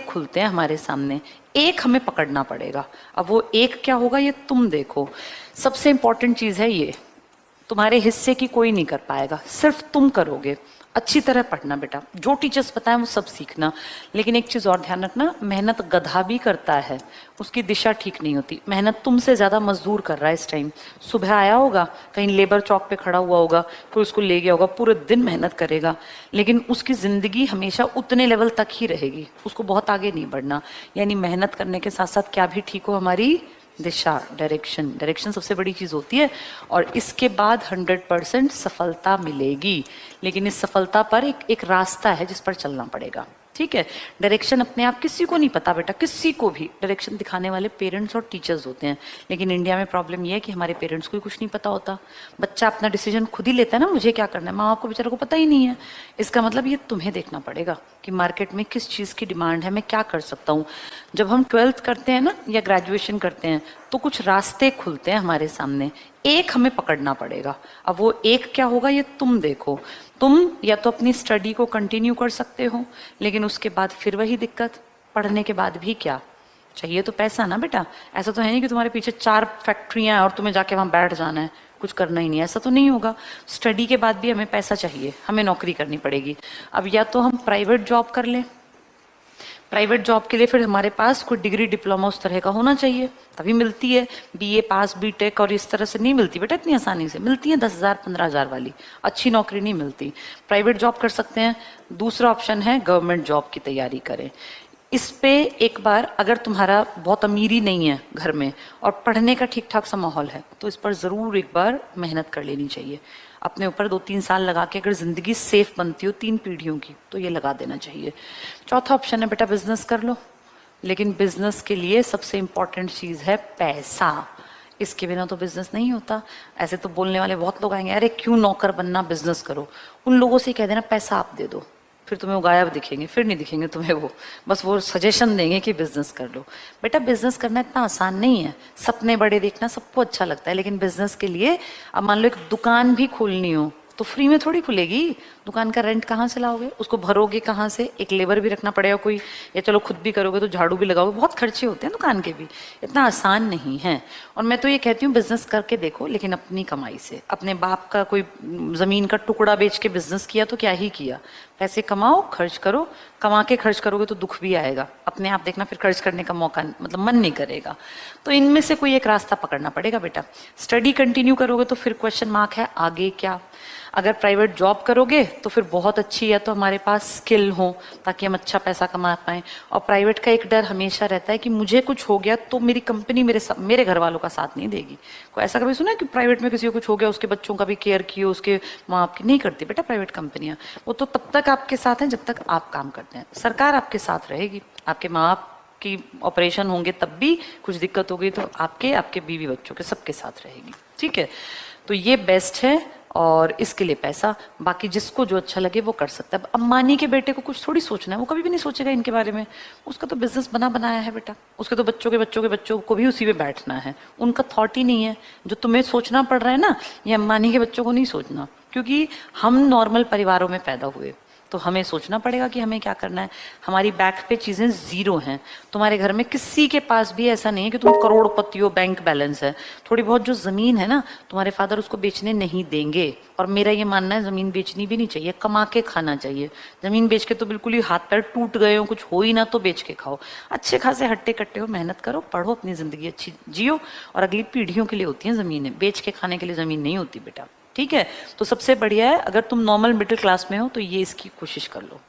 खुलते हैं हमारे सामने, एक हमें पकड़ना पड़ेगा। अब वो एक क्या होगा ये तुम देखो। सबसे इंपॉर्टेंट चीज है ये, तुम्हारे हिस्से की कोई नहीं कर पाएगा, सिर्फ तुम करोगे। अच्छी तरह पढ़ना बेटा, जो टीचर्स बताएं वो सब सीखना। लेकिन एक चीज और ध्यान रखना, मेहनत गधा भी करता है, उसकी दिशा ठीक नहीं होती। मेहनत तुमसे ज्यादा मजदूर कर रहा है इस टाइम। सुबह आया होगा, कहीं लेबर चौक पे खड़ा हुआ होगा, कोई उसको ले गया होगा, पूरे दिन मेहनत करेगा, लेकिन उसकी जिंदगी हमेशा उतने लेवल तक ही रहेगी, उसको बहुत आगे नहीं बढ़ना। यानी मेहनत करने के साथ साथ क्या भी ठीक हो, हमारी दिशा, डायरेक्शन। डायरेक्शन सबसे बड़ी चीज होती है, और इसके बाद 100% सफलता मिलेगी। लेकिन इस सफलता पर एक रास्ता है जिस पर चलना पड़ेगा, ठीक है। डायरेक्शन अपने आप किसी को नहीं पता बेटा, किसी को भी। डायरेक्शन दिखाने वाले पेरेंट्स और टीचर्स होते हैं। लेकिन इंडिया में प्रॉब्लम यह है कि हमारे पेरेंट्स को कुछ नहीं पता होता। बच्चा अपना डिसीजन खुद ही लेता है ना, मुझे क्या करना है, माँ बाप को बेचारों को पता ही नहीं है। इसका मतलब ये तुम्हें देखना पड़ेगा कि मार्केट में किस चीज़ की डिमांड है, मैं क्या कर सकता हूँ। जब हम 12th करते हैं ना या ग्रेजुएशन करते हैं तो कुछ रास्ते खुलते हैं हमारे सामने, एक हमें पकड़ना पड़ेगा। अब वो एक क्या होगा ये तुम देखो। तुम या तो अपनी स्टडी को कंटिन्यू कर सकते हो, लेकिन उसके बाद फिर वही दिक्कत, पढ़ने के बाद भी क्या चाहिए, तो पैसा ना बेटा। ऐसा तो है नहीं कि तुम्हारे पीछे 4 फैक्ट्रियां हैं और तुम्हें जाके वहां बैठ जाना है, कुछ करना ही नहीं है, ऐसा तो नहीं होगा। स्टडी के बाद भी हमें पैसा चाहिए, हमें नौकरी करनी पड़ेगी। अब या तो हम प्राइवेट जॉब कर लें, प्राइवेट जॉब के लिए फिर हमारे पास कोई डिग्री डिप्लोमा उस तरह का होना चाहिए, तभी मिलती है। बीए पास, बीटेक और इस तरह से नहीं मिलती बेटा इतनी आसानी से। मिलती है 10,000 15,000 वाली, अच्छी नौकरी नहीं मिलती। प्राइवेट जॉब कर सकते हैं। दूसरा ऑप्शन है गवर्नमेंट जॉब की तैयारी करें। इस पे एक बार अगर तुम्हारा बहुत अमीरी नहीं है घर में और पढ़ने का ठीक ठाक सा माहौल है, तो इस पर ज़रूर एक बार मेहनत कर लेनी चाहिए। अपने ऊपर 2-3 साल लगा के अगर ज़िंदगी सेफ बनती हो 3 पीढ़ियों की, तो ये लगा देना चाहिए। चौथा ऑप्शन है बेटा बिजनेस कर लो, लेकिन बिजनेस के लिए सबसे इंपॉर्टेंट चीज़ है पैसा। इसके बिना तो बिजनेस नहीं होता। ऐसे तो बोलने वाले बहुत लोग आएंगे, अरे क्यों नौकर बनना, बिजनेस करो। उन लोगों से कह देना पैसा आप दे दो, फिर तुम्हें वो गायब दिखेंगे, फिर नहीं दिखेंगे तुम्हें वो, बस वो सजेशन देंगे कि बिजनेस कर लो। बेटा बिजनेस करना इतना आसान नहीं है। सपने बड़े देखना सबको अच्छा लगता है, लेकिन बिजनेस के लिए अब मान लो एक दुकान भी खोलनी हो तो फ्री में थोड़ी खुलेगी। दुकान का रेंट कहाँ से लाओगे, उसको भरोगे कहाँ से, एक लेबर भी रखना पड़ेगा कोई, या चलो खुद भी करोगे तो झाड़ू भी लगाओगे, बहुत खर्चे होते हैं दुकान के भी, इतना आसान नहीं है। और मैं तो ये कहती हूँ बिजनेस करके देखो, लेकिन अपनी कमाई से। अपने बाप का कोई जमीन का टुकड़ा बेच के बिजनेस किया तो क्या ही किया। पैसे कमाओ, खर्च करो। कमा के खर्च करोगे तो दुख भी आएगा, अपने आप देखना फिर खर्च करने का मौका मतलब मन नहीं करेगा। तो इनमें से कोई एक रास्ता पकड़ना पड़ेगा बेटा। स्टडी कंटिन्यू करोगे तो फिर क्वेश्चन मार्क है आगे क्या। अगर प्राइवेट जॉब करोगे तो फिर बहुत अच्छी है, तो हमारे पास स्किल हो ताकि हम अच्छा पैसा कमा पाएं। और प्राइवेट का एक डर हमेशा रहता है कि मुझे कुछ हो गया तो मेरी कंपनी मेरे घर वालों का साथ नहीं देगी। कोई ऐसा कभी सुना है कि प्राइवेट में किसी को कुछ हो गया, उसके बच्चों का भी केयर किए, उसके माँ बाप की नहीं करती बेटा प्राइवेट कंपनियां। वो तो तब तक आपके साथ हैं जब तक आप काम करते हैं। सरकार आपके साथ रहेगी, आपके माँ बाप की ऑपरेशन होंगे तब भी कुछ दिक्कत होगी तो आपके बीवी बच्चों के सबके साथ रहेगी, ठीक है। तो ये बेस्ट है, और इसके लिए पैसा, बाकी जिसको जो अच्छा लगे वो कर सकता है। अब अंबानी के बेटे को कुछ थोड़ी सोचना है, वो कभी भी नहीं सोचेगा इनके बारे में। उसका तो बिजनेस बनाया है बेटा, उसके तो बच्चों के बच्चों के बच्चों को भी उसी में बैठना है। उनका थॉट ही नहीं है। जो तुम्हें सोचना पड़ रहा है ना, ये अंबानी के बच्चों को नहीं सोचना, क्योंकि हम नॉर्मल परिवारों में पैदा हुए, तो हमें सोचना पड़ेगा कि हमें क्या करना है। हमारी बैक पे चीजें जीरो हैं। तुम्हारे घर में किसी के पास भी ऐसा नहीं है कि तुम करोड़पति हो, बैंक बैलेंस है। थोड़ी बहुत जो जमीन है ना, तुम्हारे फादर उसको बेचने नहीं देंगे। और मेरा ये मानना है जमीन बेचनी भी नहीं चाहिए, कमा के खाना चाहिए। जमीन बेच के तो बिल्कुल ही हाथ पैर टूट गए हो, कुछ हो ही ना, तो बेच के खाओ। अच्छे खासे हट्टे कट्टे हो, मेहनत करो, पढ़ो, अपनी जिंदगी अच्छी जियो। और अगली पीढ़ियों के लिए होती है जमीनें, बेच के खाने के लिए जमीन नहीं होती बेटा, ठीक है। तो सबसे बढ़िया है, अगर तुम नॉर्मल मिडिल क्लास में हो तो ये इसकी कोशिश कर लो।